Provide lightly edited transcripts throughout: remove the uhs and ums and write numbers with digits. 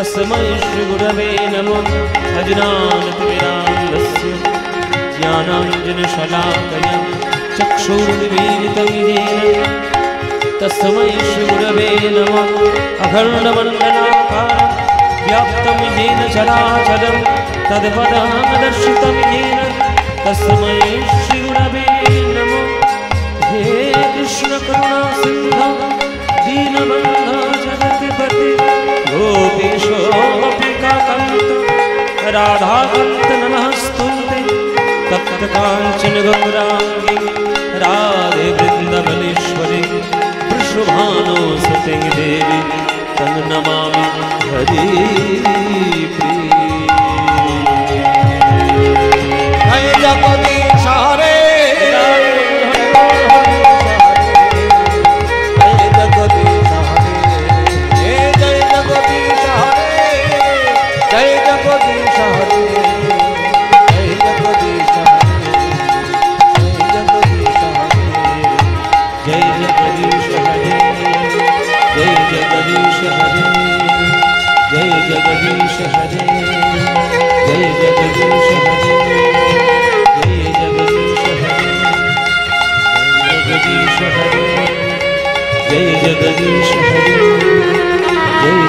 तस्मै श्री गुरवे नमः। अज्ञानतिमिरान्धस्य ज्ञानाञ्जनशलाकया चक्षुरुन्मीलितं येन तस्मै श्री गुरवे नमः। अखण्डमण्डलाकारं व्याप्तं येन चराचरं तत्पदमदर्शितं येन तस्मै श्री गुरवे नमः। हे कृष्ण करुणा सिन्धु दीनबन्धो जगत्पते गोपीशो गोपिकान्त राधाकान्त नमस्तुते। तप्त काञ्चन गौराङ्गी राधे वृन्दावनेश्वरी वृषभानुसुते देवी तं नमामि हरिप्रिये। जय जगदीश हरे जगदीश हरे जय जगदीश हरे जय जगदीश हरे जगदीश हरे जय जगदीश हरे जय जगदीश हरे जय जगदीश हरे जय जगदीश हरे जय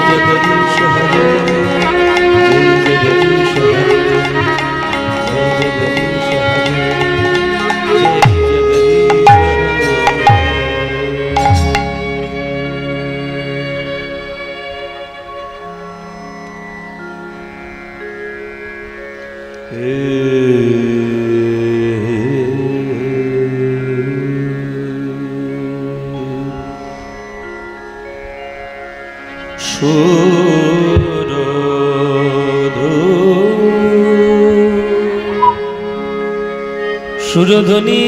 সুরধ্বনি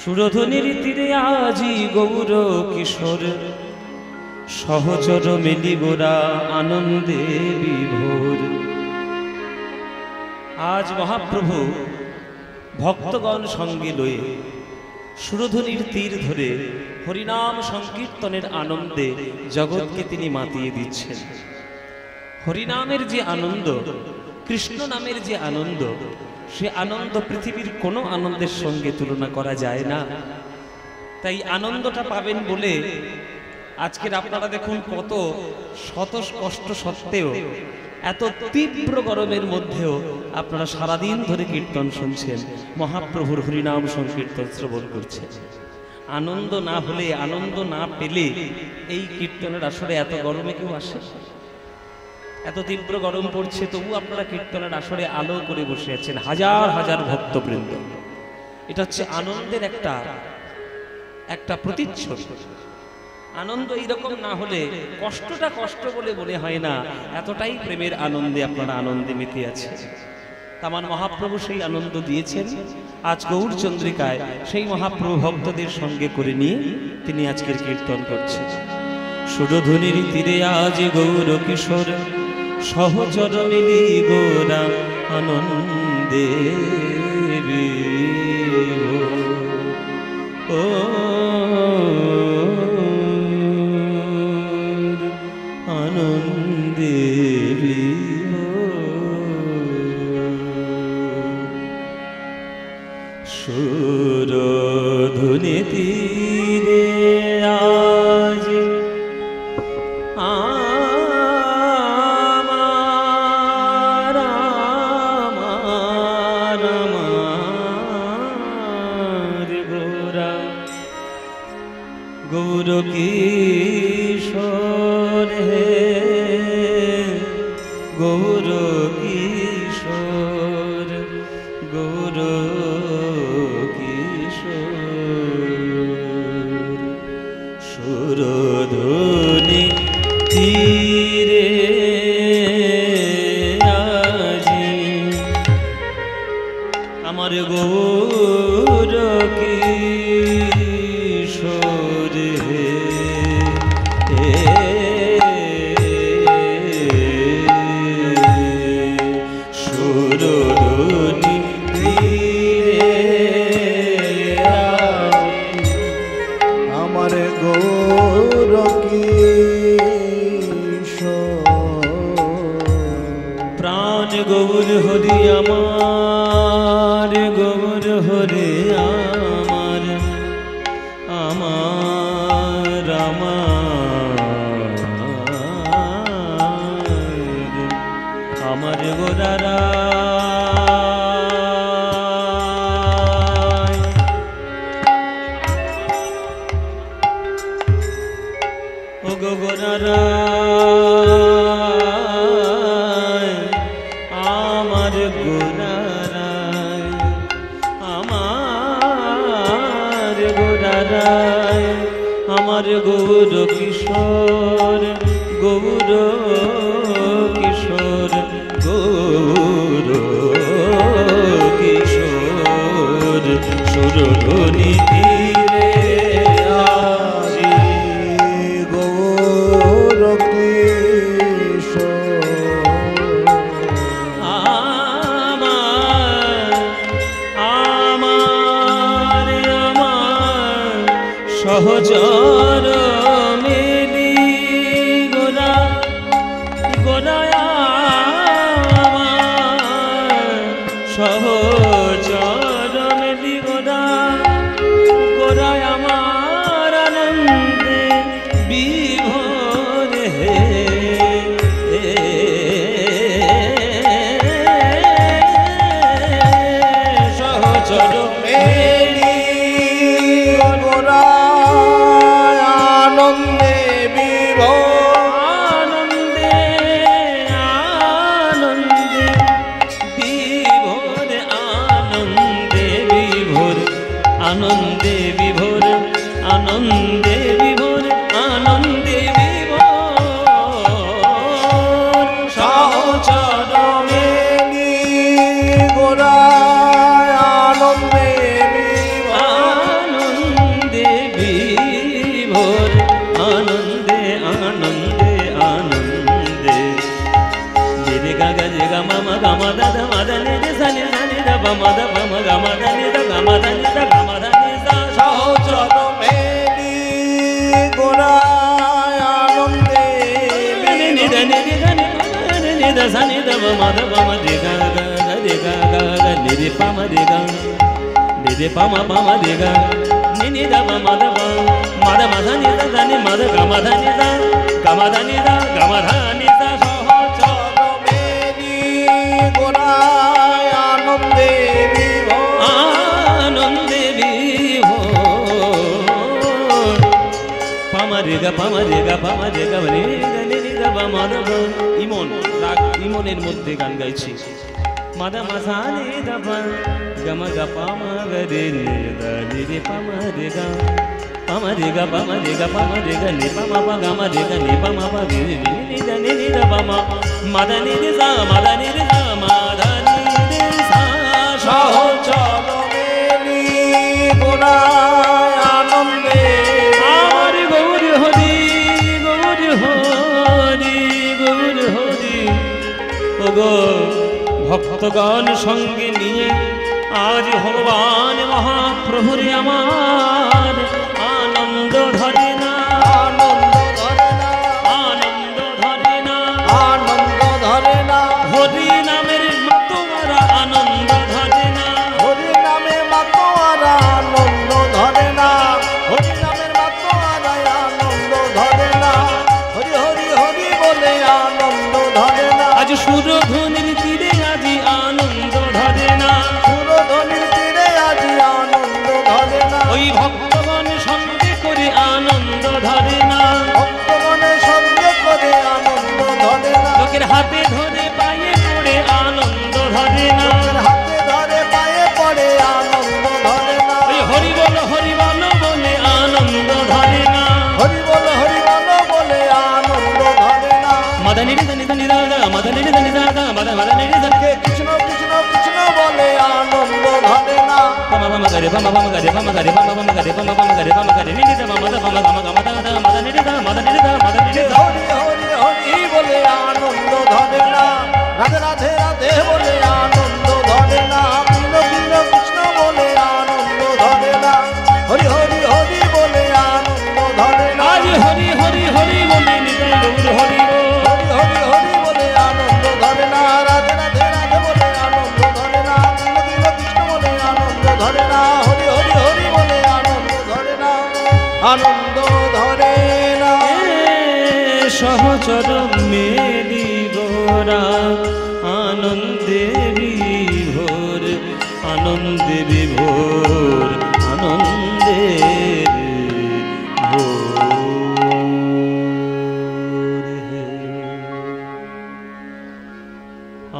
সুরধনির তীরে আজি গৌর কিশোর সহচর মেলি গোরা আনন্দে বিভোর। আজ মহাপ্রভু ভক্তগণ সঙ্গে লয়ে সুরধনির তীর ধরে হরিনাম সংকীর্তনের আনন্দে জগৎকে তিনি মাতিয়ে দিচ্ছেন। হরিনামের যে আনন্দ, কৃষ্ণ নামের যে আনন্দ, সে আনন্দ পৃথিবীর কোনো আনন্দের সঙ্গে তুলনা করা যায় না। তাই আনন্দটা পাবেন বলে আজকের আপনারা দেখুন কত শত কষ্ট সত্ত্বেও, এত তীব্র গরমের মধ্যেও আপনারা সারাদিন ধরে কীর্তন শুনছেন, মহাপ্রভুর হরিনাম সংকীর্তন শ্রবণ করছেন। আনন্দ না হলে, আনন্দ না পেলে এই কীর্তনের আসরে এত গরমে কেউ আসে? এত তীব্র গরম পড়ছে, তবু আপনারা কীর্তনের আসরে আলো করে বসে আছেন, হাজার হাজার ভক্তবৃন্দ। এটা হচ্ছে আনন্দের একটা প্রতিচ্ছবি। আনন্দ এইরকম না হলে কষ্টটা কষ্ট বলে মনে হয় না, এতটাই প্রেমের আনন্দে আপনারা আনন্দে মেতে আছে। আমার মহাপ্রভু সেই আনন্দ দিয়েছেন। আজ গৌর চন্দ্রিকায় সেই মহাপ্রভু ভক্তদের সঙ্গে করে নিয়ে তিনি আজকের কীর্তন করছেন। সুরধনির তীরে আজ গৌর কিশোর সহচর মিলি গোরা আনন্দে ও আনন্দে সুরধনি তীরে আজ আমার গোরা গৌর কিশোর হে গৌর কিশোর গৌর কিশোর সুরধনি তীরে আজি আমার গৌর কিশোর হে সুরধনি তীরে আমার গৌর কিশোর প্রাণ গৌর হরি আমার গৌর হরি আমার আমার আমার গোরারা ও গোরারা আমার গোরারা আমার গোরারা আমার গৌর কিশোর গৌর কিশোর গৌর কিশোর সুরধনি তীরে আজি গৌর কিশোর আমার সহচর মেলি গোরা গোরা সহচর মেলি গোরা গোরা আমার আনন্দে বিভোর হে সহচর মেলি গোরা ga ga re ga ma ma ga ma da da ma da ni re sa ni da ba ma da ga ma da ni da ga ma da ni da ga ma da ni sa সহচর মেলি গোড়ায় আনন্দে ni da ni re ga ni da sa ni da ba ma re ga ga ni re pa ma re ga ni ni da ba ma da ma da ni da ni ma da ga ma da ni da ga ma da ni da ga ma da ni da সহচর মেলি গোড়ায় আনন্দে বিভোর আনন্দে বিভোর পামারে গা রে নি দা বা মা দা ইমন রাগ ইমনের মধ্যে গান গাইছি মাদা মাসানি দা পা গমা গা পামা গা রে নি দা নি রে পামা রে গা নি পামা পা গামা রে গা নি পামা পা রে নি দা বা মা মাদা নি রে সা মাদা নি রে সা মাদা নি রে সা সহচর মেলি গোড়ায় আনন্দে আমার গৌর হরি ওগো ভক্তগণ সঙ্গে নিয়ে আজ ভগবান মহাপ্রভুর আমার আনন্দ ধরে না হরি নামের মাতোয়ারা আনন্দ ধরে না হরি নামে মাতোয়ারা আনন্দ ধরে না হরি নামের মাতোয়ারা আনন্দ ধরে না হরি হরি হরি বলে আনন্দ ধরে না আজ সুরধনির তীরে আজি আনন্দ ধরে না সুরধনির তীরে আজি আনন্দ ধরে না ওই ভক্তগণ সঙ্গে করে আনন্দ ধরে না ভক্তগণের সঙ্গে করে আনন্দ ধরে না লোকের হাতে ধরে পায়ে পড়ে আনন্দ ধরে না লোকের হাতে ধরে পায়ে পড়ে আনন্দ ধরে না ওই হরি বল বলে আনন্দ ধরে না হরি বল বলে আনন্দ ধরে না মদনি নি দাদা মদনি নি দাদা মদনি নি দাদা কে কৃষ্ণ কৃষ্ণ কৃষ্ণ বলে আনন্দ ধরে না পামা গরে পামা গরে নি নি দা মদা পামা দা মদনি নি দা হরি হরি হরি বলে আনন্দ ধরে না রাধে রাধে রাধে বলে আনন্দ ধরে না কৃষ্ণ কৃষ্ণ কৃষ্ণ বলে আনন্দ ধরে না হরি হরি হরি বলে আনন্দ ধরে না আজ হরি বলে নিতাই গৌর হরি হরি হরি হরি বলে আনন্দ ধরে না রাধে রাধে রাধে বলে আনন্দ ধরে না কৃষ্ণ কৃষ্ণ কৃষ্ণ বলে আনন্দ ধরে না হরি হরি হরি বলে আনন্দ ধরে না আনন্দ ধরে না সহচর মেলি গোরা আনন্দে বিভোর আনন্দে বিভোর আনন্দে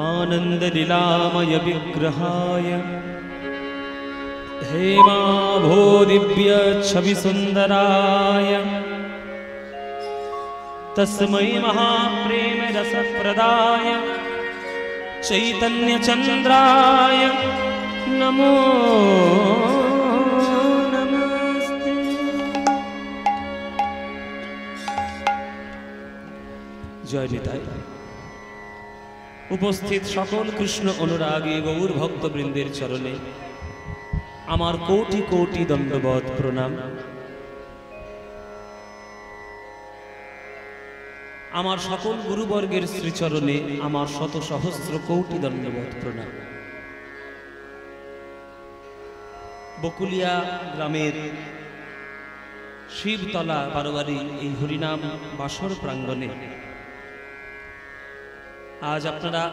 आनंद लीलामय विग्रहाय हेमाभो दिव्य छवि सुंदराय तस्मै महाप्रेम रस प्रदाय चैतन्य चंद्राय नमो नमस्ते। जय निताई। उपस्थित सकल कृष्ण अनुरागी गौर भक्तबृंदेर चरणे आमार कोटि कोटि दंडवत प्रणाम। आमार सकल गुरुवर्गेर श्रीचरणे आमार शत सहस्र कोटि दंडवत प्रणाम। बकुलिया ग्रामेर शिवतला बारोबारी এই হরিনাম বাসর প্রাঙ্গণে आज আপনারা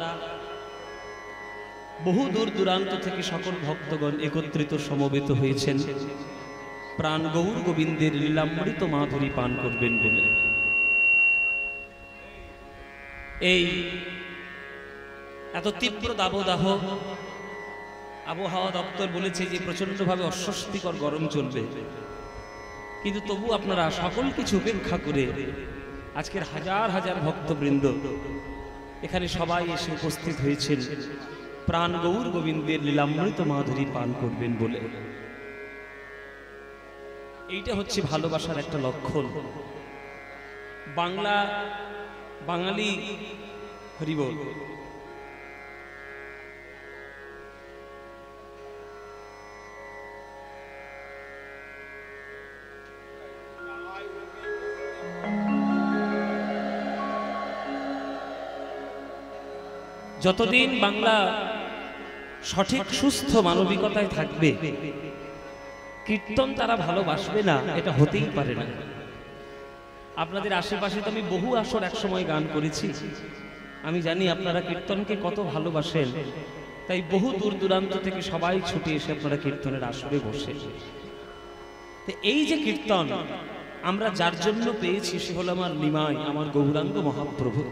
বহু দূর দূরান্ত থেকে সকল ভক্তগণ একত্রিত সমবেত হয়েছেন প্রাণ গৌর গোবিন্দের লীলামৃত মাধুরী পান করবেন বলে। এই এত তীব্র দাবদাহ আবহাওয়া দপ্তর বলেছে যে প্রচন্ডভাবে অস্বস্তিকর গরম চলবে, কিন্তু তবু আপনারা সকল কিছু উপেক্ষা করে আজকের হাজার হাজার ভক্তবৃন্দ এখানে সবাই এসে উপস্থিত হয়েছেন প্রাণ গৌর গোবিন্দের লীলামৃত মাধুরী পান করবেন বলে। এইটা হচ্ছে ভালোবাসার একটা লক্ষণ। বাঙালি হরিবল যতদিন বাংলা সঠিক সুস্থ মানবিকতায় থাকবে, কীর্তন তারা ভালোবাসবে না এটা হতেই পারে না। আপনাদের আশেপাশে তো আমি বহু আসর একসময় গান করেছি, আমি জানি আপনারা কীর্তনকে কত ভালোবাসেন, তাই বহু দূর দূরান্ত থেকে সবাই ছুটে এসে আপনারা কীর্তনের আসরে বসে। তো এই যে কীর্তন আমরা যার জন্য পেয়েছি সে হলো আমার নিমাই, আমার গৌরাঙ্গ মহাপ্রভু।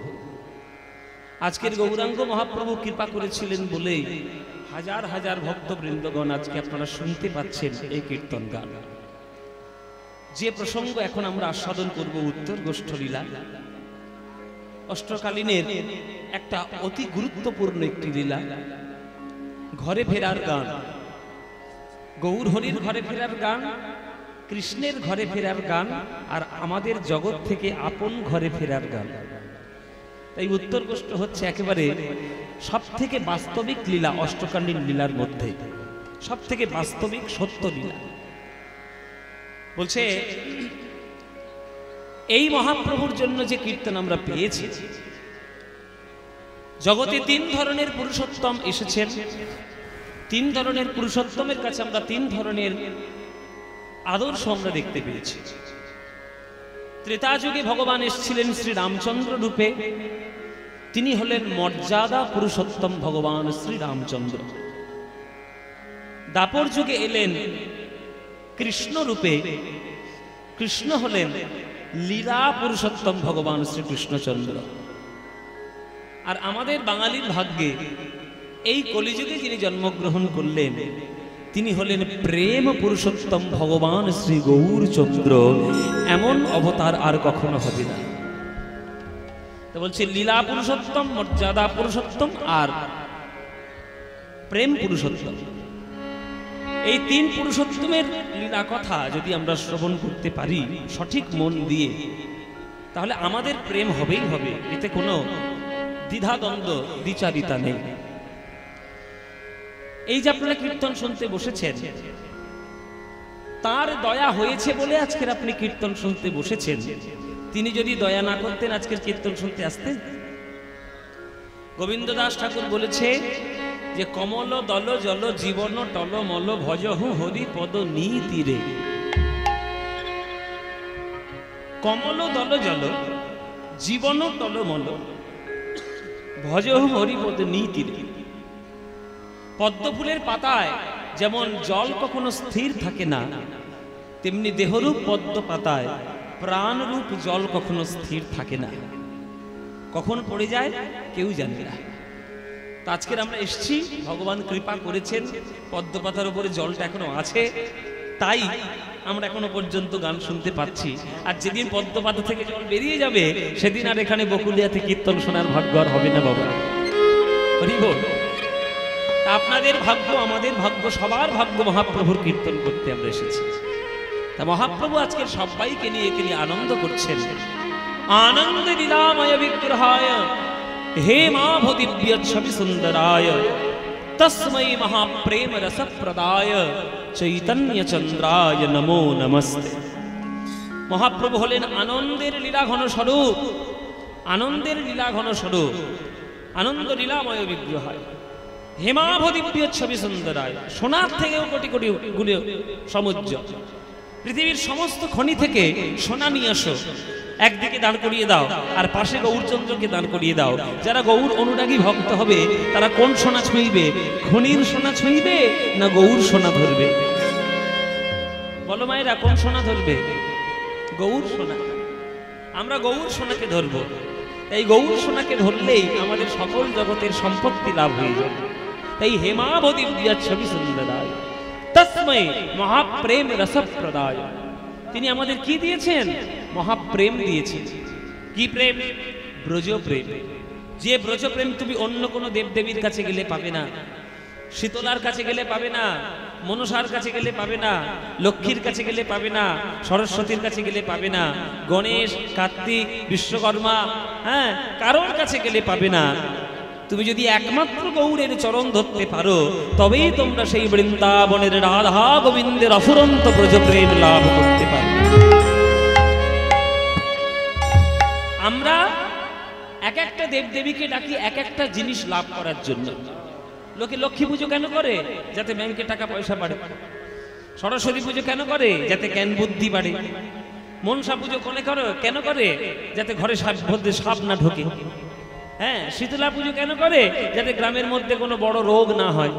আজকের গৌরাঙ্গ মহাপ্রভু কৃপা করেছিলেন বলেই হাজার হাজার ভক্তবৃন্দগণ আজকে আপনারা শুনতে পাচ্ছেন এই কীর্তন গান। যে প্রসঙ্গ এখন আমরা আস্বাদন করব উত্তর গোষ্ঠ লীলা, অষ্টকালীনের একটা অতি গুরুত্বপূর্ণ একটি লীলা, ঘরে ফেরার গান। গৌর হরির ঘরে ফেরার গান, কৃষ্ণের ঘরে ফেরার গান, আর আমাদের জগৎ থেকে আপন ঘরে ফেরার গান। তাই উত্তর গোষ্ঠ হচ্ছে একেবারে সব থেকে বাস্তবিক লীলা, অষ্টকালীন লীলার মধ্যে সব থেকে বাস্তবিক সত্য লীলা। বলছে এই মহাপ্রভুর জন্য যে কীর্তন আমরা পেয়েছি, জগতে তিন ধরনের পুরুষোত্তম এসেছেন, তিন ধরনের পুরুষোত্তমের কাছে আমরা তিন ধরনের আদর্শ আমরা দেখতে পেয়েছি। ত্রেতা যুগে ভগবান এসেছিলেন শ্রী রামচন্দ্র রূপে, তিনি হলেন মর্যাদা পুরুষোত্তম ভগবান শ্রী রামচন্দ্র। দাপর যুগে এলেন কৃষ্ণ রূপে, কৃষ্ণ হলেন লীলা পুরুষোত্তম ভগবান শ্রী কৃষ্ণচন্দ্র। আর আমাদের বাঙালির ভাগ্যে এই কলিযুগে যিনি জন্মগ্রহণ করলেন তিনি হলেন প্রেম পুরুষোত্তম ভগবান শ্রী গৌরচন্দ্র। এমন অবতার আর কখনো হবে না। তো বলছে লীলা পুরুষোত্তম, মর্যাদা পুরুষোত্তম আর প্রেম পুরুষোত্তম। এই তিন পুরুষোত্তমের লীলা কথা যদি আমরা শ্রবণ করতে পারি সঠিক মন দিয়ে, তাহলে আমাদের প্রেম হবেই হবে, এতে কোনো দ্বিধাদ্বন্দ্ব দ্বিচারিতা নেই। এই যে আপনারা কীর্তন শুনতে বসেছেন, তার দয়া হয়েছে বলে আজকের আপনি কীর্তন শুনতে বসেছেন। তিনি যদি দয়া না করতেন আজকের কীর্তন শুনতে আসতেন? গোবিন্দ দাস ঠাকুর বলেছে যে কমল দল জল জীবন টল মল ভজহু হরি পদ নীতিরে। কমল দল জল জীবন টল মল ভজহু হরি পদ নীতিরে। পদ্ম ফুলের পাতায় যেমন জল কখনো স্থির থাকে না, তেমনি দেহরূপ পদ্ম পাতায় প্রাণরূপ জল কখনো স্থির থাকে না, কখন পড়ে যায় কেউ জানে না। আজকের আমরা এসেছি, ভগবান কৃপা করেছেন, পদ্ম পাতার উপরে জলটা এখনো আছে, তাই আমরা এখনো পর্যন্ত গান শুনতে পাচ্ছি। আর যেদিন পদ্ম পাতা থেকে জল বেরিয়ে যাবে সেদিন আর এখানে বকুলিয়াতে কীর্তন শোনার ভাগ্য আর হবে না বাবা। হরি বল। আপনাদের ভাগ্য, আমাদের ভাগ্য, সবার ভাগ্য মহাপ্রভুর কীর্তন করতে আমরা এসেছি। তা মহাপ্রভু আজকে সবাইকে নিয়ে আনন্দ করছেন। আনন্দ লীলাময় বিগ্রহায় হে মাভ দিব্য ছবি সুন্দরায় তস্मै মহাপ্রেম রসপ্রদায় চৈতন্য চন্দ্রায় নমো নমস্তে। মহাপ্রভু হলেন আনন্দের লীলা ঘন স্বরূপ, আনন্দের লীলা ঘন স্বরূপ, আনন্দ লীলাময় বিগ্রহায় হেমাভ দিব্য ছবি সুন্দরায়। সোনার থেকেও কোটি কোটি গুণে সমুজ্জ, পৃথিবীর সমস্ত খনি থেকে সোনা নিয়ে আসো, একদিকে দাঁড় করিয়ে দাও আর পাশে গৌরচন্দ্রকে দাঁড় করিয়ে দাও। যারা গৌর অনুরাগী ভক্ত হবে তারা কোন সোনা ছুঁইবে? খনির সোনা ছুঁইবে না গৌর সোনা ধরবে? বলো মায়েরা, কোন সোনা ধরবে? গৌর সোনা। আমরা গৌর সোনাকে ধরব। এই গৌর সোনাকে ধরলেই আমাদের সকল জগতের সম্পত্তি লাভ হয়ে যাবে। তাই হেমাভ দিব্য ছবি সুন্দরায় তস্मै মহাপ্রেম রসপ্রদায়। তিনি আমাদের কি দিয়েছেন? মহাপ্রেম দিয়েছেন। কি প্রেম? ব্রজ প্রেম। যে ব্রজ প্রেম তুমি অন্য কোনো দেবদেবীর কাছে গেলে পাবে না, শীতলার কাছে গেলে পাবে না, মনসার কাছে গেলে পাবে না, লক্ষ্মীর কাছে গেলে পাবে না, সরস্বতীর কাছে গেলে পাবে না, গণেশ, কার্তিক, বিশ্বকর্মা, হ্যাঁ, কারোর কাছে গেলে পাবে না। তুমি যদি একমাত্র গৌরের চরণ ধরতে পারো তবেই তোমরা সেই বৃন্দাবনের রাধা গোবিন্দের অফুরন্ত ব্রজ প্রেম লাভ করতে পারবে। আমরা এক একটা দেবদেবীকে ডাকি এক একটা জিনিস লাভ করার জন্য। লোকে লক্ষ্মী পুজো কেন করে? যাতে ব্যাংকে টাকা পয়সা বাড়ে। সরস্বতী পুজো কেন করে? যাতে জ্ঞান বুদ্ধি বাড়ে। মনসা পুজো কেন করে? যাতে ঘরে সাপ না ঢোকে। হ্যাঁ, শীতলা পুজো কেন করে? যাতে গ্রামের মধ্যে কোনো বড় রোগ না হয়।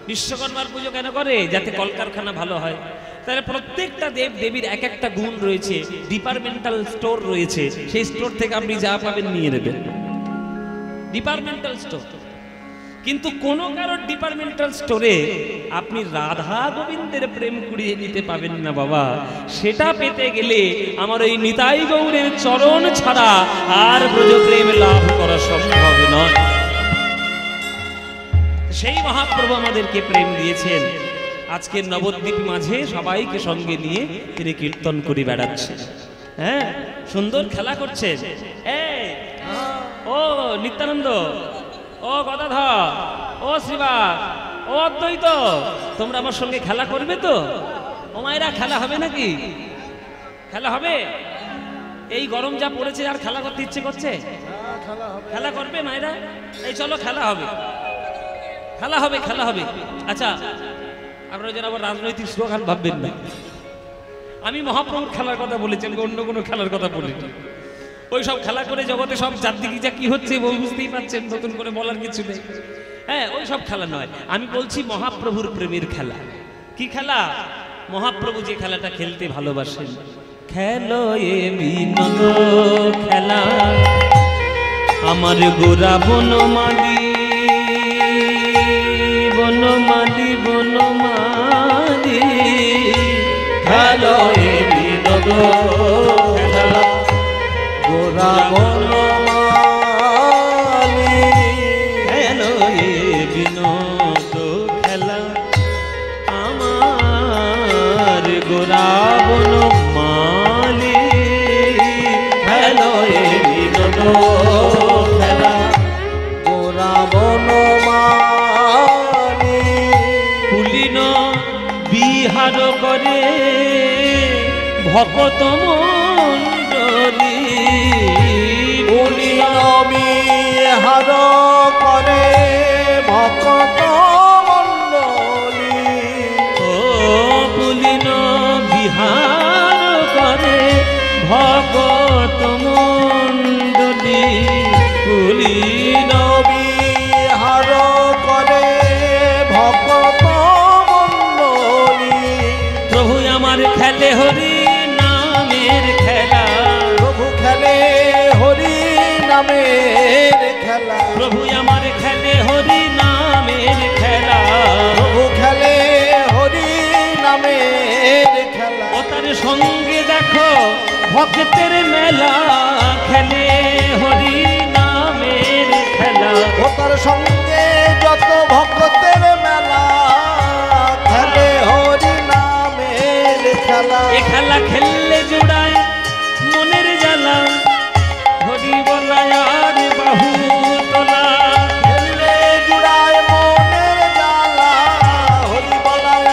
বিশ্বকর্মার পুজো কেন করে? যাতে কলকারখানা ভালো হয়। তাহলে প্রত্যেকটা দেব দেবীর এক একটা গুণ রয়েছে, ডিপার্টমেন্টাল স্টোর রয়েছে, সেই স্টোর থেকে আপনি যা পাবেন নিয়ে নেবেন, ডিপার্টমেন্টাল স্টোর। কিন্তু কোন কারোর ডিপার্টমেন্টাল স্টোরে আপনি রাধা গোবিন্দের প্রেম কুড়িয়ে নিতে পাবেন না বাবা। সেটা পেতে গেলে আমার ওই নিতাই গৌরের চরণ ছাড়া আর ব্রজ প্রেম লাভ করা সম্ভব নয়। সেই মহাপ্রভু আমাদেরকে প্রেম দিয়েছেন। আজকের নবদ্বীপ মাঝে সবাইকে সঙ্গে নিয়ে তিনি কীর্তন করে বেড়াচ্ছেন। হ্যাঁ, সুন্দর খেলা করছেন। ও নিত্যানন্দ, ও গদাধর, ও শ্রীবাস, ও অদ্বৈত, তোমরা আমার সঙ্গে খেলা করবে তো? ও মায়েরা, খেলা হবে নাকি? খেলা হবে? এই গরম যা পড়েছে আর খেলা করতে ইচ্ছে করছে? খেলা করবে মায়েরা? এই চলো, খেলা হবে, খেলা হবে, খেলা হবে। আচ্ছা, আপনারা যেন আবার রাজনৈতিক স্লোগান ভাববেন না। আমি মহাপ্রভুর খেলার কথা বলেছি, অন্য কোনো খেলার কথা বলিনি। ওই সব খেলা করে জগতে সব চারদিকে যা কি হচ্ছে বুঝতেই পারছেন, নতুন করে বলার কিছু নেই। হ্যাঁ, ওই সব খেলা নয়, আমি বলছি মহাপ্রভুর প্রেমের খেলা। কি খেলা? মহাপ্রভু যে খেলাটা খেলতে ভালোবাসেন। খেলো এ বিনোদ খেলা আমার গোরা বনমালী, বনমালী, বনমালী, খেলো এ বিনোদ খেলা গোরা বনমালী, খেলো এ বিনোদ খেলা আমার গোরা বনমালী, খেলো এ বিনোদ খেলা গোরা বনমালী। পুলিন বিহার করে ভকত মণ্ডলী, পুলিন বিহার করে ভকত মণ্ডলী। ও পুলিন বিহার করে ভকত মণ্ডলী, পুলিন বিহার করে ভকত মণ্ডলী। প্রভু আমার খেলে হরি নামের খেলা, প্রভু খেলে হরি নামের খেলা, প্রভু আমার খেলে হরি নামের খেলা, প্রভু খেলে হরি নামের খেলা। ও তার সঙ্গে দেখো ভক্তের মেলা, খেলে হরি নামের খেলা। ও তার সঙ্গে যত ভক্তের মেলা, খেলে হরি নামের খেলা। এ খেলা খেললে জোড়ায় মনের জ্বালা, হরি বলায় আর বাহু তোলা, খেললে জুড়ায় মনের জ্বালা, হরি বলায়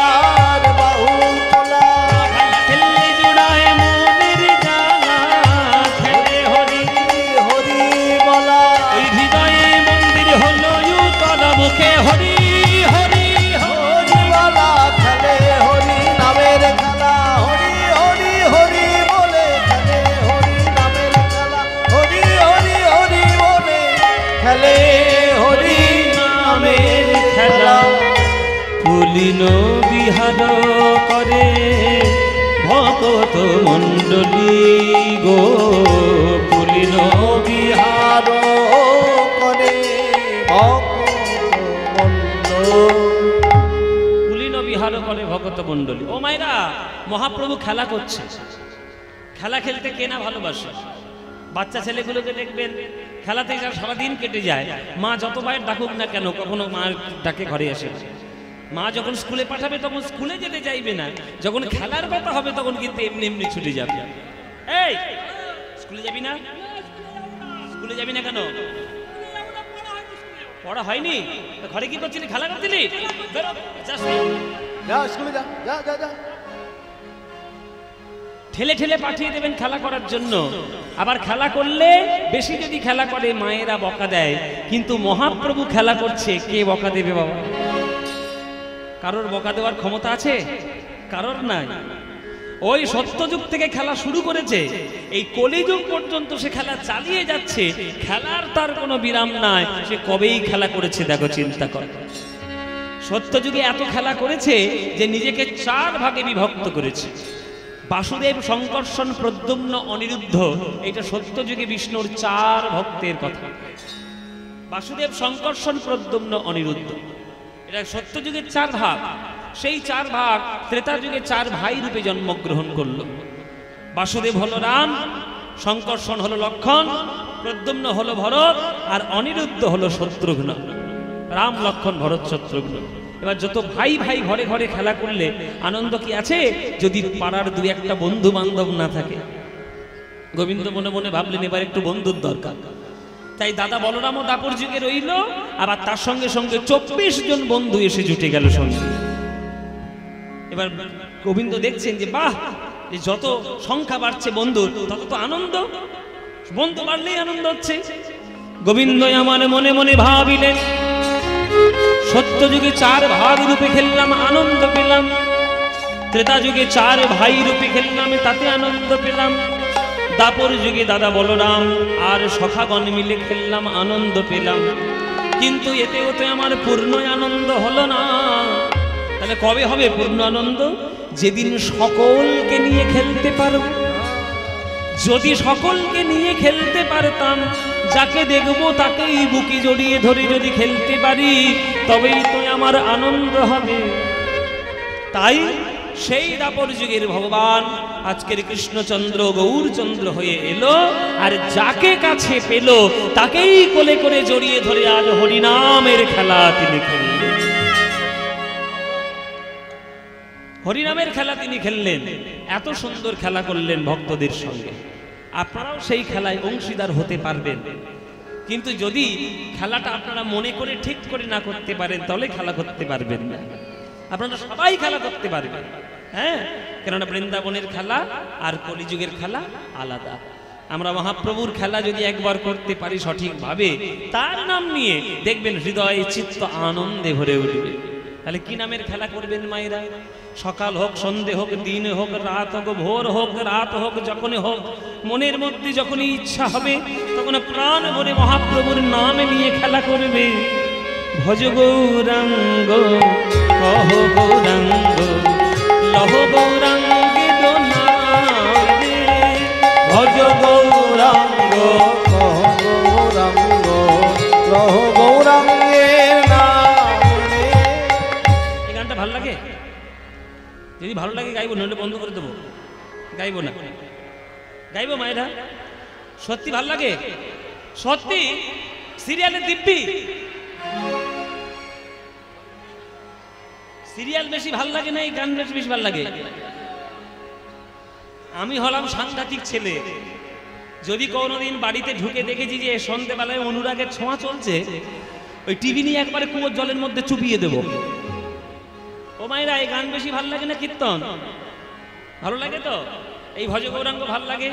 আর বাহু তোলা। খেললে জোড়ায় মনের জ্বালা, খেলে হরি হরি বলা। ওই হৃদয়ে মন্দির হলো তলা মুখে হরি হরি হরি বলা খেলে হরি নামের খেলা, হরি হরি হরি বলে খেলে হরি নামের খেলা, হরি হরি হরি বলে খেলে হরি নামের খেলা। পুলিন বিহার করে ভকত মণ্ডলী গো, পুলিন বিহার করে ভক্ত মণ্ডলী। পুলিন বিহার করে ভকত মণ্ডলী। ও মায়েরা, মহাপ্রভু খেলা করছে। খেলা খেলতে কে না ভালোবাসে? বাচ্চা ছেলেগুলোকে দেখবেন খেলাতে সারাদিন কেটে যায়। মা যত বাইরে ডাকুক না কেন, কখনো মা ডাকে ঘরে আসে। মা যখন স্কুলে পাঠাবে তখন স্কুলে যেতে চাইবে না, যখন খেলার কথা হবে তখন কিন্তু এমনি এমনি ছুটে যাবে। এই স্কুলে যাবি না? স্কুলে যাবি না কেন? পড়া হয়নি? ঘরে কি করছিলি? খেলা করছিলি? বেরো, যাস না। যা স্কুলে যা, যা যা যা। ঠেলে ঠেলে পাঠিয়ে দেবেন খেলা করার জন্য। আবার খেলা করলে বেশি যদি খেলা করে মায়েরা বকা দেয়, কিন্তু মহাপ্রভু খেলা করছে, কে বকা দেবে বাবা? কারোর বকা দেওয়ার ক্ষমতা আছে? কারোর নাই। ওই সত্যযুগ থেকে খেলা শুরু করেছে, এই কলিযুগ পর্যন্ত সে খেলা চালিয়ে যাচ্ছে। খেলার তার কোনো বিরাম নাই, সে কবেই খেলা করেছে দেখো, চিন্তা কর। সত্যযুগে এত খেলা করেছে যে নিজেকে 4 ভাগে বিভক্ত করেছে। বাসুদেব, শঙ্কর্ষণ, প্রদ্যুম্ন, অনিরুদ্ধ, এটা সত্যযুগে বিষ্ণুর 4 ভক্তের কথা। বাসুদেব, শঙ্কর্ষণ, প্রদ্যুম্ন, অনিরুদ্ধ, এটা সত্যযুগের 4 ভাগ। সেই 4 ভাগ ত্রেতা যুগে 4 ভাই রূপে জন্মগ্রহণ করলো। বাসুদেব হলো রাম, শঙ্কর্ষণ হলো লক্ষণ, প্রদ্যুম্ন হলো ভরত, আর অনিরুদ্ধ হলো শত্রুঘ্ন। রাম, লক্ষণ, ভরত, শত্রুঘ্ন। এবার যত ভাই ভাই ঘরে ঘরে খেলা করলে আনন্দ কি আছে যদি পাড়ার 2-1টা বন্ধু বান্ধব না থাকে? গোবিন্দ মনে মনে ভাবলেন এবার একটু বন্ধুর দরকার। তাই দাদা বলরামও দাপর যুগে রইল, আবার তার সঙ্গে সঙ্গে 24 জন বন্ধু এসে জুটে গেল সঙ্গে। এবার গোবিন্দ দেখছেন যে বাহ, যত সংখ্যা বাড়ছে বন্ধুর তত তো আনন্দ, বন্ধু বাড়লেই আনন্দ হচ্ছে। গোবিন্দ আমার মনে মনে ভাবিলেন, সত্য যুগে 4 ভাগ রূপে খেললাম, আনন্দ পেলাম। ত্রেতা যুগে 4 ভাই রূপে খেললাম, তাতে আনন্দ পেলাম। দাপর যুগে দাদা বলরাম আর সখাগণ মিলে খেললাম, আনন্দ পেলাম। কিন্তু এতেও তো আমার পূর্ণ আনন্দ হলো না। তাহলে কবে হবে পূর্ণ আনন্দ? যেদিন সকলকে নিয়ে খেলতে পারব। যদি সকলকে নিয়ে খেলতে পারতাম, যাকে দেখবো তাকেই বুকে জড়িয়ে ধরে যদি খেলতে পারি, তবেই তো আমার আনন্দ হবে। তাই সেই দাপর যুগের ভগবান আজকের কৃষ্ণচন্দ্র গৌরচন্দ্র হয়ে এলো, আর যাকে কাছে পেল তাকেই কোলে করে জড়িয়ে ধরে আজ হরিনামের খেলা তিনি খেললেন। হরিনামের খেলা তিনি খেললেন, এত সুন্দর খেলা করলেন ভক্তদের সঙ্গে। আপনারাও সেই খেলায় অংশীদার হতে পারবেন, কিন্তু যদি খেলাটা আপনারা মনে করে ঠিক করে না করতে পারেন তাহলে খেলা করতে পারবেন না। আপনারা সবাই খেলা করতে পারবেন, হ্যাঁ, কেননা বৃন্দাবনের খেলা আর কলিযুগের খেলা আলাদা। আমরা মহাপ্রভুর খেলা যদি একবার করতে পারি সঠিকভাবে, তার নাম নিয়ে দেখবেন হৃদয় চিত্ত আনন্দে ভরে উঠবে। তাহলে কি নামের খেলা করবেন মায়েরা? সকাল হোক, সন্ধে হোক, দিন হোক, রাত হোক, ভোর হোক, রাত হোক, যখনই হোক, মনের মধ্যে যখনই ইচ্ছা হবে তখন প্রাণ ভরে মহাপ্রভুর নাম নিয়ে খেলা করবে। ভজ গৌরাঙ্গ কহ গৌরাঙ্গ লহ গৌরাঙ্গে দোনারে। ভজ গৌরাঙ্গ কহ গৌরাঙ্গ লহ গৌরাঙ্গের নামে। এই গানটা ভালো লাগে? যদি ভালো লাগে গাইবো, নইলে বন্ধ করে দেবো, গাইবো না। গাইবো মায়েরা, সত্যি ভালো লাগে, সত্যি। সিরিয়ালে দিব্যি সিরিয়াল বেশি ভাল লাগে না, এই গান বেশি ভাল লাগে? আমি হলাম সাংঘাতিক ছেলে, যদি কোনোদিন বাড়িতে ঢুকে দেখেছি যে সন্ধ্যেবেলায় অনুরাগের ছোঁয়া চলছে, ওই টিভি নিয়ে একবারে কুয়োর জলের মধ্যে চুপিয়ে দেবো। ও মায়েরা, এই গান বেশি ভাল লাগে না কীর্তন? ভালো লাগে তো? এই ভজ গৌরাঙ্গ ভাল লাগে?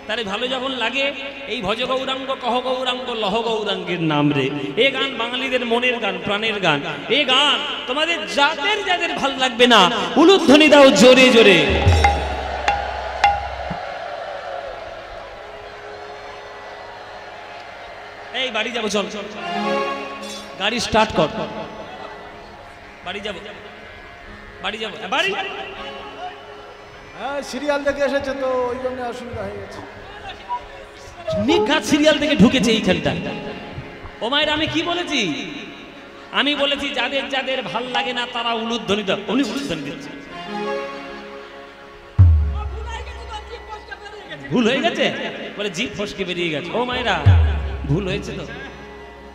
তাহলে ভালো যখন লাগে, এই ভজ গৌরাঙ্গ কহ গৌরাঙ্গ লহ গৌরাঙ্গের নাম রে, এ গান বাঙালিদের মনের গান, প্রাণের গান। এ গান তোমাদের যাদের যাদের ভাল লাগবে না, উলুধ্বনি দাও জোরে জোরে। এই বাড়ি যাবো, চল গাড়ি স্টার্ট কর, বাড়ি যাবো, বাড়ি যাবো, বাড়ি। হ্যাঁ, সিরিয়াল দেখে এসেছে তো ওই জন্য অসুবিধা হয়ে গেছে। নিঘাত সিরিয়াল থেকে ঢুকেছে এইখানটা। ও মায়ের, আমি কি বলেছি? আমি বলেছি যাদের যাদের ভাল লাগে না তারা উলুধ্বনি দাও। উনি উলুধ্বনি দিচ্ছে। ভুল হয়ে গেছে বলে জিভ ফসকে বেরিয়ে গেছে। ও মায়েরা, ভুল হয়েছে তো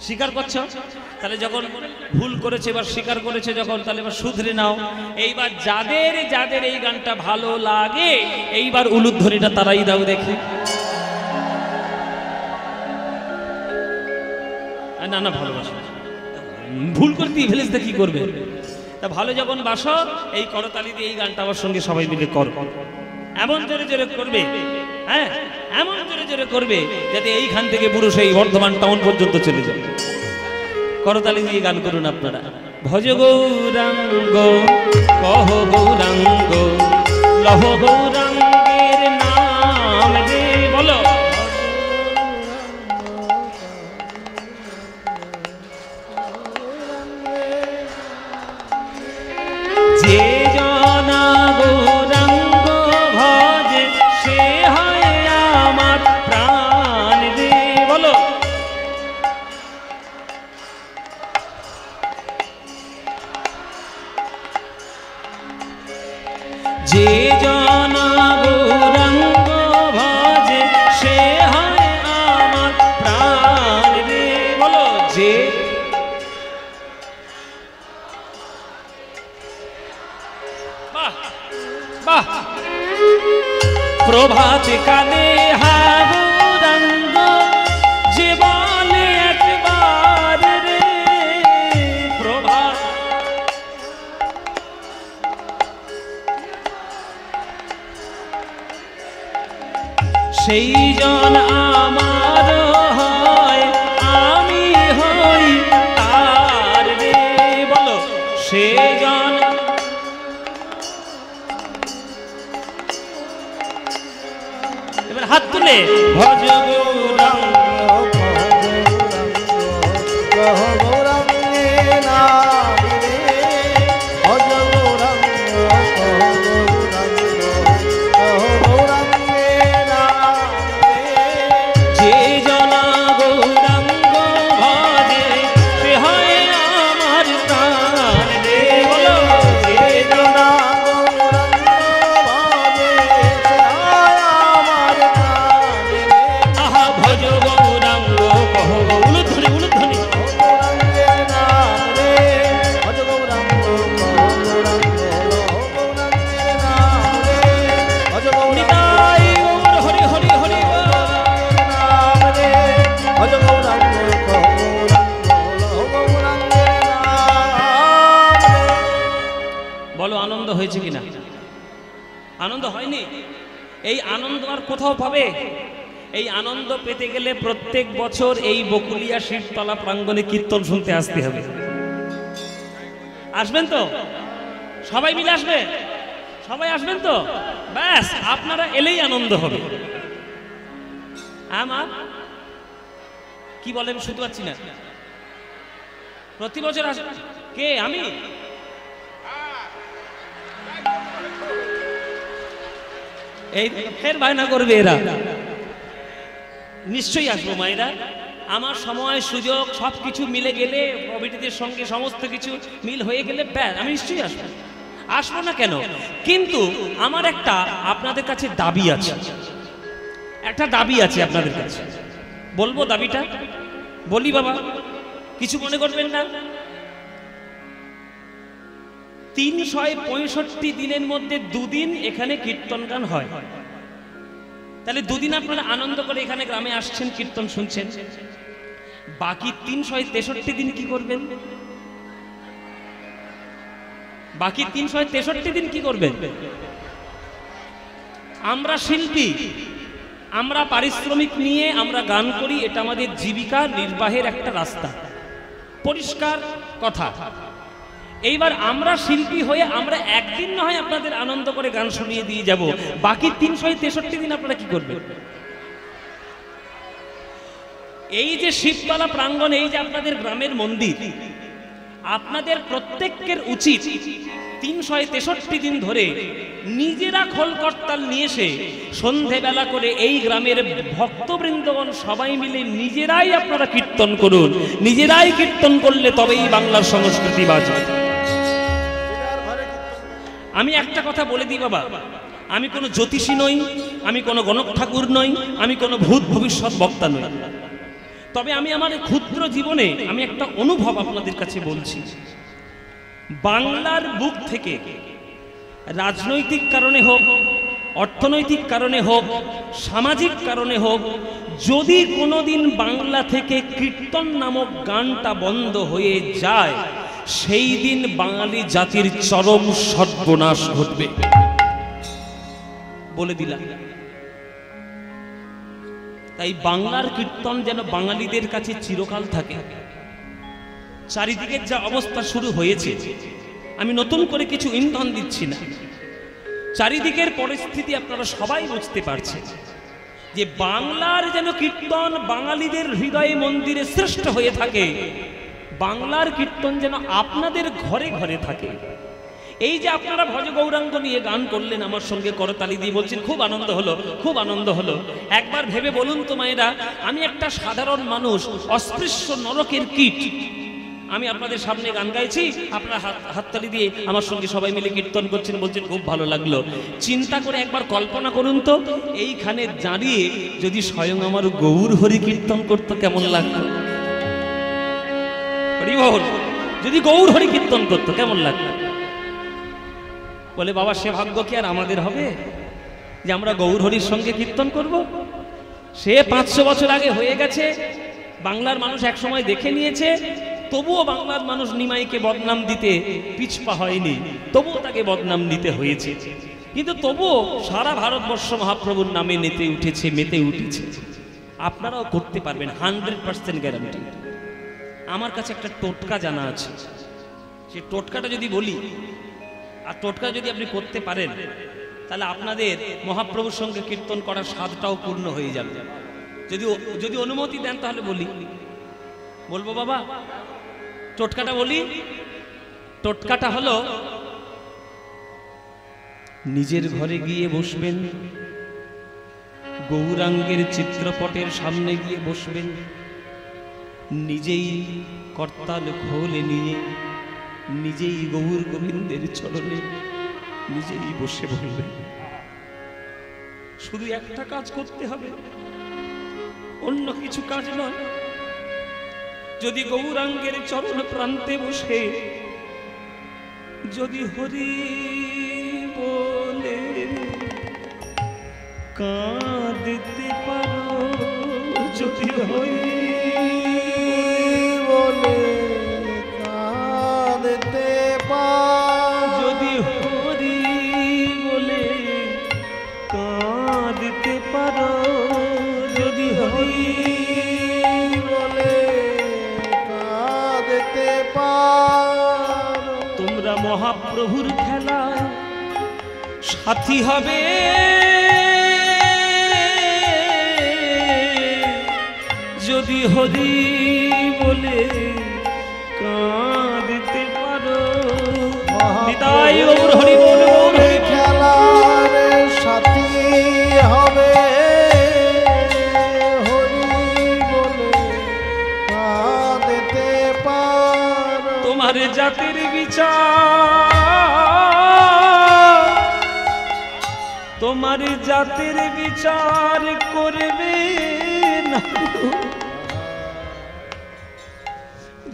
স্বীকার করছো? তাহলে যখন ভুল করেছে, এবার স্বীকার করেছে যখন, তাহলে এবার শুধরে নাও। এইবার যাদের যাদের এই গানটা ভালো লাগে, এইবার উলুধ্বনিটা তারাই দাও দেখি। না না, ভালোবাসো, ভুল করতেই ফেলেছে কি করবে? তা ভালো যখন বাসো, এই করতালি দিয়ে এই গানটা আমার সঙ্গে সবাই মিলে করো। এমন জোরে জোরে করবে, হ্যাঁ এমন জোরে জোরে করবে যাতে এইখান থেকে পুরো সেই বর্ধমান টাউন পর্যন্ত চলে যায়। করতালি দিয়ে গান করুন আপনারা। ভজ গৌরাঙ্গ কহ গৌরাঙ্গ লহ গৌরাঙ্গের নাম রে, বলো যে জনা গৌরাঙ্গ ভজে সে হয় আমার প্রাণ রে, বলো যে জনা গৌরাঙ্গ ভজে সে হয় আমার প্রাণ রে, বলো যে বাহ বাহ প্রভাত কালে হা গৌরাঙ্গ যে বলে একবার রে, প্রভাত সেই জন আমার হয় আমি হই তার রে, বলো সে জন এবার হাত তুলে ভজ গৌরাঙ্গ কহ গৌরাঙ্গে নাম রে, ভজ গৌরাঙ্গ কহ গৌরাঙ্গে নাম রে। যে জনা গৌরাঙ্গ ভজে সে হয় আমার প্রাণ রে, বলো যে জনা আহা ভজ গৌরাঙ্গ কহ উলুধ্বনি উলুধ্বনি নিতাই গৌর হরি হরি হরি বলো আনন্দ হয়েছে কিনা? আনন্দ হয়নি? এই আনন্দ আর কোথাও পাবে? এই আনন্দ পেতে গেলে প্রত্যেক বছর এই বকুলিয়া শিবতলা প্রাঙ্গণে কীর্তন শুনতে আসতে হবে। আসবেন তো? সবাই মিলে আসবে? সবাই আসবেন তো? ব্যাস আপনারা এলেই আনন্দ হবে। আমার কি বলেন শুনতে পাচ্ছি না। প্রতি বছর আসে কে? আমি এই ফের বায়না করবে এরা। নিশ্চয়ই আসবো মায়েরা, আমার সময় সুযোগ সবকিছু মিলে গেলে প্রভৃতিদের সঙ্গে সমস্ত কিছু মিল হয়ে গেলে ব্যাস আমি নিশ্চয়ই আসবো। আসবো না কেন? কিন্তু আমার একটা আপনাদের কাছে দাবি আছে, একটা দাবি আছে আপনাদের কাছে। বলবো দাবিটা? বলি বাবা, কিছু মনে করবেন না। 365 দিনের মধ্যে দুদিন এখানে কীর্তন গান হয়। তাহলে দুদিন আপনারা আনন্দ করে এখানে গ্রামে আসছেন, কীর্তন শুনছেন। বাকি 363 দিন কি করবেন? বাকি 363 দিন কি করবেন? আমরা শিল্পী, আমরা পারিশ্রমিক নিয়ে আমরা গান করি, এটা আমাদের জীবিকা নির্বাহের একটা রাস্তা, পরিষ্কার কথা। এইবার আমরা শিল্পী হয়ে আমরা একদিন না হয় আপনাদের আনন্দ করে গান শুনিয়ে দিয়ে যাব, বাকি 363 দিন আপনারা কি করবেন? এই যে শিবতলা প্রাঙ্গণ, এই যে আপনাদের গ্রামের মন্দির, আপনাদের প্রত্যেকের উচিত 363 দিন ধরে নিজেরা খোল করতাল নিয়ে এসে সন্ধেবেলা করে এই গ্রামের ভক্তবৃন্দগণ সবাই মিলে নিজেরাই আপনারা কীর্তন করুন। নিজেরাই কীর্তন করলে তবেই বাংলার সংস্কৃতি বাঁচবে। আমি একটা কথা বলে দিই বাবা, আমি কোনো জ্যোতিষী নই, আমি কোনো গণক ঠাকুর নই, আমি কোনো ভূত ভবিষ্যৎ বক্তা নই। তবে আমি আমার ক্ষুদ্র জীবনে আমি একটা অনুভব আপনাদের কাছে বলছি। বাংলার বুক থেকে রাজনৈতিক কারণে হোক, অর্থনৈতিক কারণে হোক, সামাজিক কারণে হোক, যদি কোনোদিন বাংলা থেকে কীর্তন নামক গানটা বন্ধ হয়ে যায়, সেই দিন বাঙালি জাতির চরম সর্বনাশ ঘটবে। বলে দিলাম। তাই বাংলার কীর্তন যেন বাঙালিদের কাছে চিরকাল থাকে। চারিদিকের যা অবস্থা শুরু হয়েছে, আমি নতুন করে কিছু ইন্ধন দিচ্ছি না, চারিদিকের পরিস্থিতি আপনারা সবাই বুঝতে পারছেন যে বাংলার যেন কীর্তন বাঙালিদের হৃদয়ে মন্দিরে শ্রেষ্ঠ হয়ে থাকে, বাংলার কীর্তন যেন আপনাদের ঘরে ঘরে থাকে। এই যে আপনারা ভজ গৌরাঙ্গ নিয়ে গান করলেন, আমার সঙ্গে করতালি দিয়ে বলছেন খুব আনন্দ হলো, খুব আনন্দ হলো। একবার ভেবে বলুন তো মায়েরা, আমি একটা সাধারণ মানুষ, অস্পৃশ্য নরকের কীট, আমি আপনাদের সামনে গান গাইছি, আপনারা হাততালি দিয়ে আমার সঙ্গে সবাই মিলে কীর্তন করছেন, বলছেন খুব ভালো লাগলো। চিন্তা করে একবার কল্পনা করুন তো, এইখানে দাঁড়িয়ে যদি স্বয়ং আমার গৌর হরি কীর্তন করতো কেমন লাগতো? যদি গৌর হরি কীর্তন করতো কেমন লাগতো? বলে বাবা সে ভাগ্য কি আর আমাদের হবে যে আমরা গৌর হরির সঙ্গে কীর্তন করব? সে 500 বছর আগে হয়ে গেছে, বাংলার মানুষ এক সময় দেখে নিয়েছে, তবুও বাংলার মানুষ নিমাইকে বদনাম দিতে পিছপা হয়নি, তবুও তাকে বদনাম দিতে হয়েছে। কিন্তু তবুও সারা ভারতবর্ষ মহাপ্রভুর নামে নেতে উঠেছে, মেতে উঠেছে। আপনারাও করতে পারবেন, 100% গ্যারান্টি। আমার কাছে একটা টোটকা জানা আছে, সেই টোটকাটা যদি বলি আর টোটকা যদি আপনি করতে পারেন, তাহলে আপনাদের মহাপ্রভুর সঙ্গে কীর্তন করার স্বাদটাও পূর্ণ হয়ে যাবে। যদি অনুমতি দেন তাহলে বলবো বাবা? টোটকাটা বলি। টোটকাটা হলো, নিজের ঘরে গিয়ে বসবেন, গৌরাঙ্গের চিত্রপটের সামনে গিয়ে বসবেন, নিজেই করতাল খোলে নিয়ে নিজেই গৌর গোবিন্দের চরণে নিজেই বসে বলবেন। শুধু একটা কাজ করতে হবে, অন্য কিছু কাজ নয়। যদি গৌরাঙ্গের চরণ প্রান্তে বসে যদি হরি বলে কাঁদতে পারো, যদি হরি বলে কাঁদতে পারো, যদি হরি বলে কাঁদতে পারো, যদি হরি বলে কাঁদতে পারো, তোমরা মহাপ্রভুর খেলায় সাথী হবে। যদি হরি বলে কাঁদতে পারো, নিতাই গৌর হরি বল, গৌর হরি বল। খেলার সাথী হবে, হরি বলে কাঁদতে পারো। তোমার জাতির বিচার, তোমার জাতির বিচার করবে না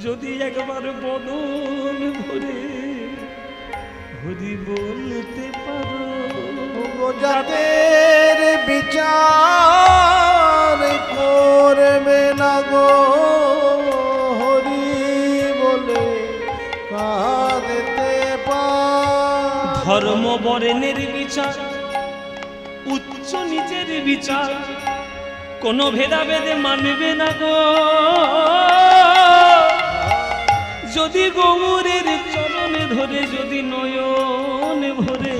যদি একবার বদন ভরে হরি বলতে পারো। জাতের বিচার করবে না গো, হরি বলে কাঁদতে পারো। ধর্ম বর্ণের বিচার, উচ্চ নিচের বিচার, কোনো ভেদাভেদে মানবে না গো। যদি গৌরের চরণে ধরে, যদি নয়ন ভরে,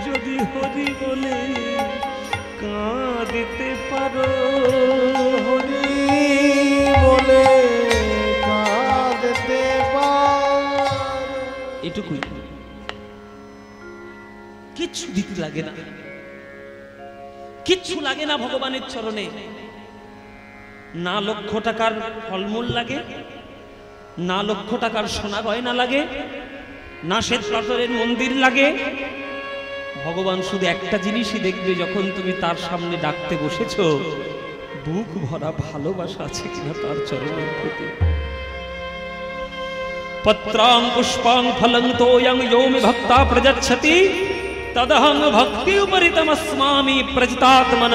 যদি হরি বলে কাঁদতে পারো, হরি বলে কাঁদতে পারো। এটুকুই, কিচ্ছু দিতে লাগে না, কিচ্ছু লাগে না ভগবানের চরণে। না লক্ষ টাকার ফলমূল লাগে, না লক্ষ টাকার সোনা গয়না লাগে, না শ্বেত পাথরের মন্দির লাগে। ভগবান শুধু একটা জিনিসই দেখবে, যখন তুমি তার সামনে ডাকতে বসেছো, বুক ভরা ভালোবাসা আছে কিনা তার চরণের প্রতি। পত্রাং পুষ্পাং ফলং তোয়ং यो मे भक्ता प्रयच्छति तदहं भक्ति उपरितमस्मामि प्रजतात्मन।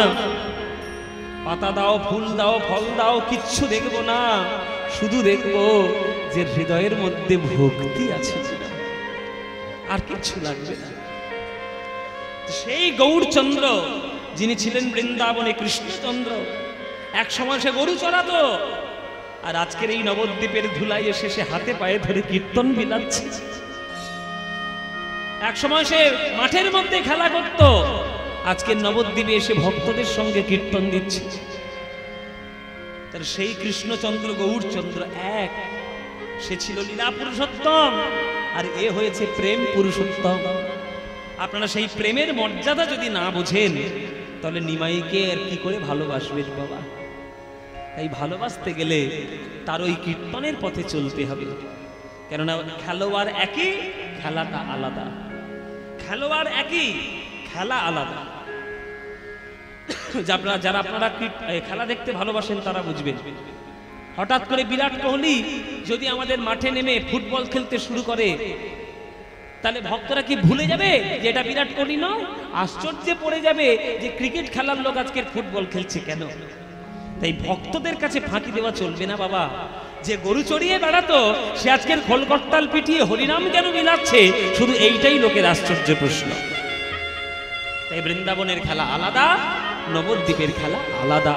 পাতা দাও, ফুল দাও, ফল দাও, কিচ্ছু দেখবো না, শুধু দেখবো যে হৃদয়ের মধ্যে ভক্তি আছে কিনা, আর কিচ্ছু লাগবে না। সেই গৌরচন্দ্র যিনি ছিলেন বৃন্দাবনে কৃষ্ণচন্দ্র, এক সময় সে গরু চড়াতো, আর আজকের এই নবদ্বীপের ধুলাই এসে সে হাতে পায়ে ধরে কীর্তন বিলাচ্ছে। এক সময় সে মাঠের মধ্যে খেলা করত, আজকের নবদ্বীপে এসে ভক্তদের সঙ্গে কীর্তন দিচ্ছে। তার সেই কৃষ্ণচন্দ্র গৌরচন্দ্র এক, সে ছিল লীলা পুরুষোত্তম, আর এ হয়েছে প্রেম পুরুষোত্তম। আপনারা সেই প্রেমের মর্যাদা যদি না বোঝেন, তাহলে নিমাইকে আর কি করে ভালোবাসবেন বাবা? তাই ভালোবাসতে গেলে তার ওই কীর্তনের পথে চলতে হবে। কেননা খেলোয়াড় একই, খেলাটা আলাদা। খেলোয়াড় একই, খেলা আলাদা। যারা আপনারা খেলা দেখতে ভালোবাসেন তারা বুঝবেন। হঠাৎ করে বিরাট কোহলি যদি আমাদের মাঠে নেমে ফুটবল খেলতে শুরু করে, তাহলে ভক্তরা কি ভুলে যাবে যে এটা বিরাট কোহলি নয়? আশ্চর্যে পড়ে যাবে যে ক্রিকেট খেলার লোক আজকের ফুটবল খেলছে কেন? তাই ভক্তদের কাছে ফাঁকি দেওয়া চলবে না বাবা। যে গরু চড়িয়ে বেড়াতো সে আজকের খোলকর্তাল পিটিয়ে হরিনাম কেন মিলাচ্ছে? শুধু এইটাই লোকের আশ্চর্য প্রশ্ন। তাই বৃন্দাবনের খেলা আলাদা, নবদ্বীপের খেলা আলাদা।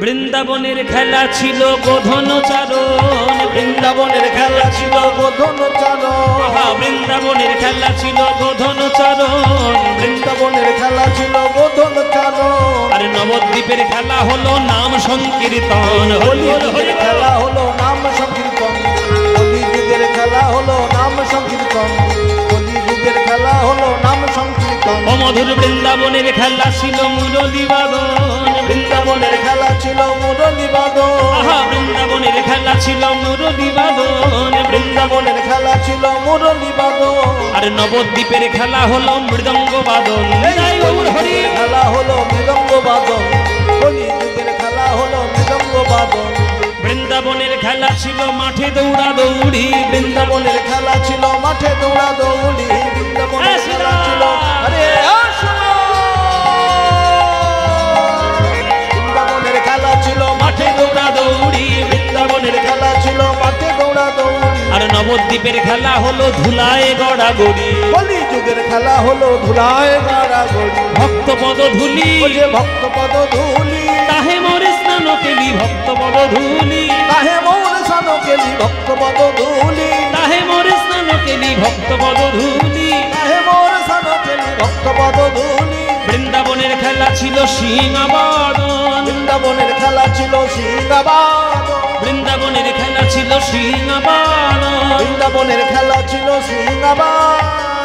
বৃন্দাবনের খেলা ছিল গোধন চারণ, বৃন্দাবনের খেলা ছিল গোধন চারণ, বৃন্দাবনের খেলা ছিল গোধন চারণ, বৃন্দাবনের খেলা ছিল গোধন চারণ। আর নবদ্বীপের খেলা হলো নাম সংকীর্তন। হোলি যুগের খেলা হলো নাম সংকীর্তন, হোলি যুগের খেলা হলো নাম সংকীর্তন, হোলি যুগের খেলা হলো নাম সংকীর্তন। ও মধুর বৃন্দাবনের খেলা ছিল মুরলী বাদন, বৃন্দাবনের খেলা ছিল মুরলী বাদন, বৃন্দাবনের খেলা ছিল মুরলী বাদন, বৃন্দাবনের খেলা ছিল মুরলী বাদন। আর নবদ্বীপের খেলা হলো মৃদঙ্গ বাদন। খেলা হলো মৃদঙ্গ বাদন, হোলি যুগের খেলা হলো মৃদঙ্গ বাদন। বৃন্দাবনের খেলা ছিল মাঠে দৌড়া দৌড়ি, বৃন্দাবনের খেলা ছিল মাঠে দৌড়া দৌড়ি, বৃন্দাবনের খেলা ছিল বৃন্দাবনের খেলা ছিল মাঠে দৌড়া দৌড়ি, বৃন্দাবনের খেলা ছিল মাঠে দৌড়া দৌড়ি। আর নবদ্বীপের খেলা হলো ধুলায় গড়াগড়ি, হোলি যুগের খেলা হলো ধুলায় গড়াগড়ি। ভক্তপদ ধুলি, ভক্তপদ ধুলি, তাহে মোরে স্নান কেলি ভক্তপদ ধুলি, তাহে মোর স্নান কেলি ভক্তপদ ধুলি, তাহে মোরে স্নান কেলি ভক্তপদ ধুলি, তাহে মোর স্নান কেলি ভক্তপদ ধুলি। বৃন্দাবনের খেলা ছিল সিংহাবাদন, বৃন্দাবনের খেলা ছিল সিংহাবাদন, বৃন্দাবনের খেলা ছিল সিংহাবাদন, বৃন্দাবনের খেলা ছিল সিংহাবাদন।